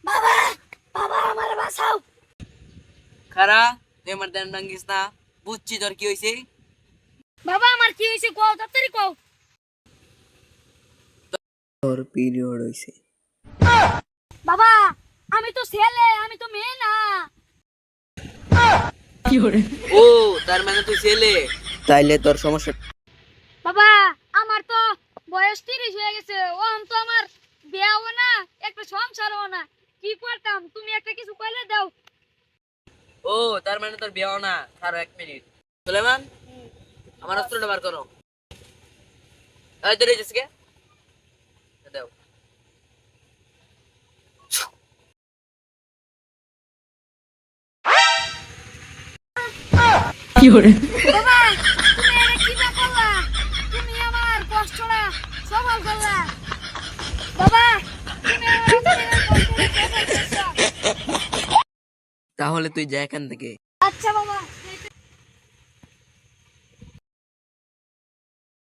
বাবা বাবা আমার বাঁচাও। খারা তুই আমার ধ্যান ভাঙ্গিস না, বুঝছি তোর কি হয়েছে। বাবা আমার কি হয়েছে কও, তাড়াতাড়ি কও। তোর পিরিয়ড হয়েছে। বাবা আমি তো ছেলে, আমি তো মেয়ে না। ও তার মানে তুই ছেলে, তাইলে তোর সমস্যা। বাবা আমার তো বয়স 30 হয়ে গেছে, ওহন তো আমার বিয়ে হবে না, একটা সংসার হবে না, কি করতাম তুমি একটা কিছু কইলে দাও। ও তার মানে তোর বিয়ে না। ছাড়ো 1 মিনিট। সুলেমান, আমার অস্ত্রটা বার করো। এই তোর এই জিসকে দাও। বাবা তুমি এটা কি বা করলা, তুমি আমার কষ্টটা সফল করলা। বাবা তুমি আমার কষ্টটা সফল করছো। তাহলে তুই যা এখান থেকে। আচ্ছা বাবা।